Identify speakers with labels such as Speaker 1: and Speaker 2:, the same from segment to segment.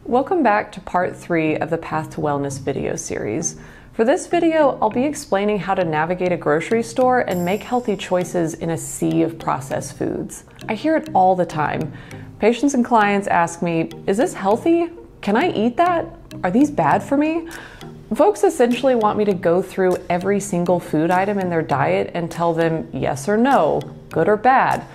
Speaker 1: Welcome back to part 3 of the Path to Wellness video series. For this video, I'll be explaining how to navigate a grocery store and make healthy choices in a sea of processed foods. I hear it all the time. Patients and clients ask me, is this healthy? Can I eat that? Are these bad for me? Folks essentially want me to go through every single food item in their diet and tell them yes or no, good or bad.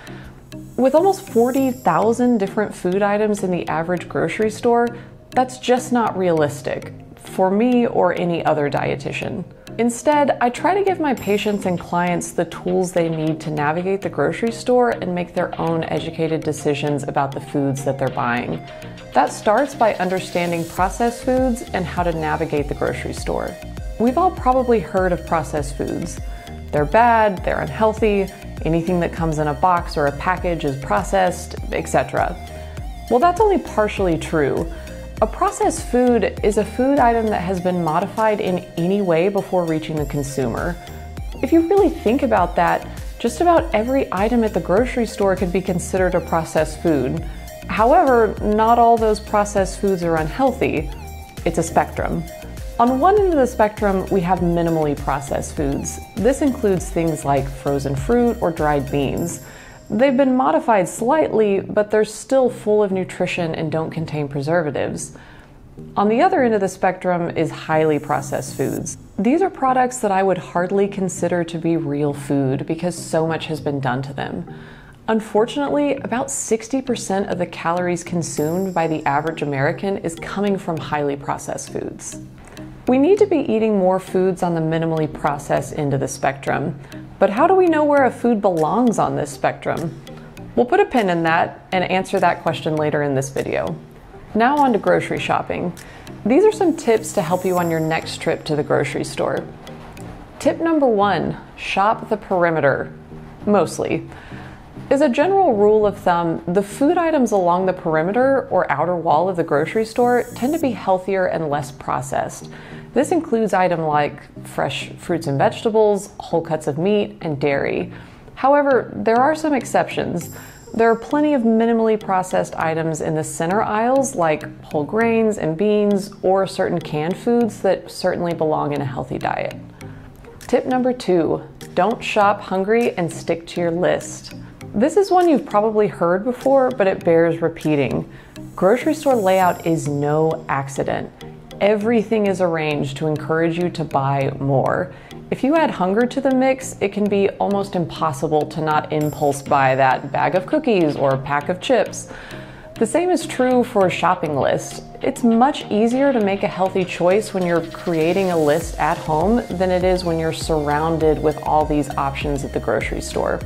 Speaker 1: With almost 40,000 different food items in the average grocery store, that's just not realistic for me or any other dietitian. Instead, I try to give my patients and clients the tools they need to navigate the grocery store and make their own educated decisions about the foods that they're buying. That starts by understanding processed foods and how to navigate the grocery store. We've all probably heard of processed foods. They're bad, they're unhealthy, anything that comes in a box or a package is processed, etc. Well, that's only partially true. A processed food is a food item that has been modified in any way before reaching the consumer. If you really think about that, just about every item at the grocery store could be considered a processed food. However, not all those processed foods are unhealthy. It's a spectrum. On one end of the spectrum, we have minimally processed foods. This includes things like frozen fruit or dried beans. They've been modified slightly, but they're still full of nutrition and don't contain preservatives. On the other end of the spectrum is highly processed foods. These are products that I would hardly consider to be real food because so much has been done to them. Unfortunately, about 60% of the calories consumed by the average American is coming from highly processed foods. We need to be eating more foods on the minimally processed end of the spectrum. But how do we know where a food belongs on this spectrum? We'll put a pin in that and answer that question later in this video. Now on to grocery shopping. These are some tips to help you on your next trip to the grocery store. Tip number 1, shop the perimeter. Mostly. As a general rule of thumb, the food items along the perimeter or outer wall of the grocery store tend to be healthier and less processed. This includes items like fresh fruits and vegetables, whole cuts of meat, and dairy. However, there are some exceptions. There are plenty of minimally processed items in the center aisles like whole grains and beans or certain canned foods that certainly belong in a healthy diet. Tip number 2, don't shop hungry and stick to your list. This is one you've probably heard before, but it bears repeating. Grocery store layout is no accident. Everything is arranged to encourage you to buy more. If you add hunger to the mix, it can be almost impossible to not impulse buy that bag of cookies or pack of chips. The same is true for a shopping list. It's much easier to make a healthy choice when you're creating a list at home than it is when you're surrounded with all these options at the grocery store.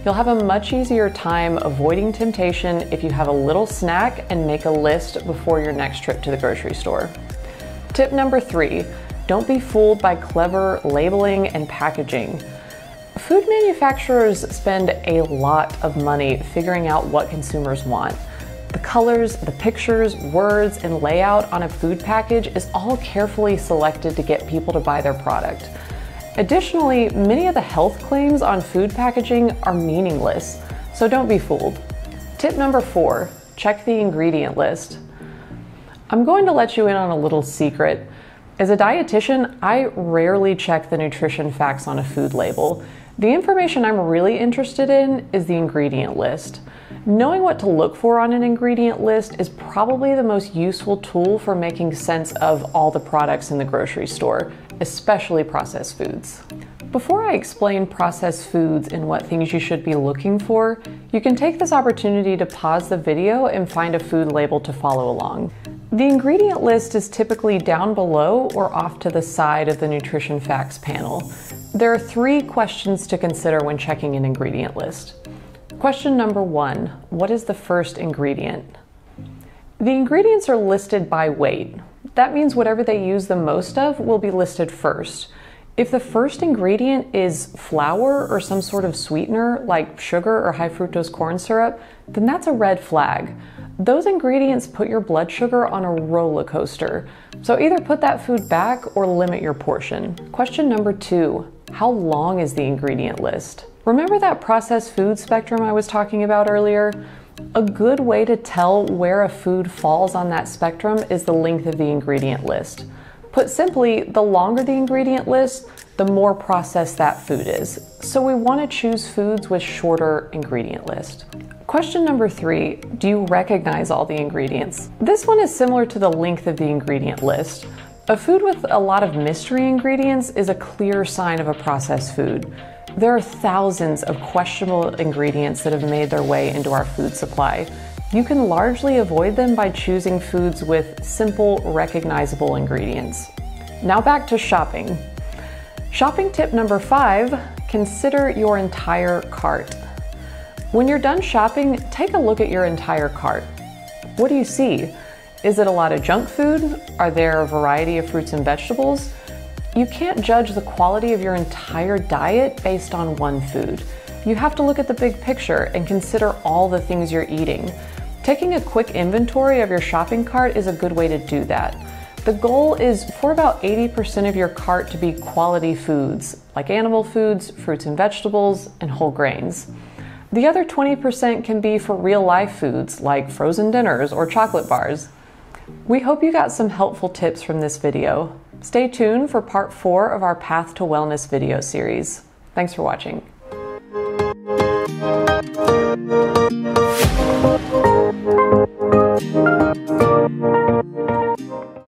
Speaker 1: You'll have a much easier time avoiding temptation if you have a little snack and make a list before your next trip to the grocery store. Tip number 3, don't be fooled by clever labeling and packaging. Food manufacturers spend a lot of money figuring out what consumers want. The colors, the pictures, words, and layout on a food package is all carefully selected to get people to buy their product. Additionally, many of the health claims on food packaging are meaningless, so don't be fooled. Tip number 4, check the ingredient list. I'm going to let you in on a little secret. As a dietitian, I rarely check the nutrition facts on a food label. The information I'm really interested in is the ingredient list. Knowing what to look for on an ingredient list is probably the most useful tool for making sense of all the products in the grocery store, especially processed foods. Before I explain processed foods and what things you should be looking for, you can take this opportunity to pause the video and find a food label to follow along. The ingredient list is typically down below or off to the side of the nutrition facts panel. There are 3 questions to consider when checking an ingredient list. Question number 1, what is the first ingredient? The ingredients are listed by weight. That means whatever they use the most of will be listed first. If the first ingredient is flour or some sort of sweetener like sugar or high fructose corn syrup, then that's a red flag. Those ingredients put your blood sugar on a roller coaster. So either put that food back or limit your portion. Question number 2, how long is the ingredient list? Remember that processed food spectrum I was talking about earlier? A good way to tell where a food falls on that spectrum is the length of the ingredient list. Put simply, the longer the ingredient list, the more processed that food is. So we want to choose foods with shorter ingredient list. Question number 3, do you recognize all the ingredients? This one is similar to the length of the ingredient list. A food with a lot of mystery ingredients is a clear sign of a processed food. There are thousands of questionable ingredients that have made their way into our food supply. You can largely avoid them by choosing foods with simple, recognizable ingredients. Now back to shopping. Shopping tip number 5, consider your entire cart. When you're done shopping, take a look at your entire cart. What do you see? Is it a lot of junk food? Are there a variety of fruits and vegetables? You can't judge the quality of your entire diet based on one food. You have to look at the big picture and consider all the things you're eating. Taking a quick inventory of your shopping cart is a good way to do that. The goal is for about 80% of your cart to be quality foods, like animal foods, fruits and vegetables, and whole grains. The other 20% can be for real-life foods, like frozen dinners or chocolate bars. We hope you got some helpful tips from this video. Stay tuned for part 4 of our Path to Wellness video series. Thanks for watching.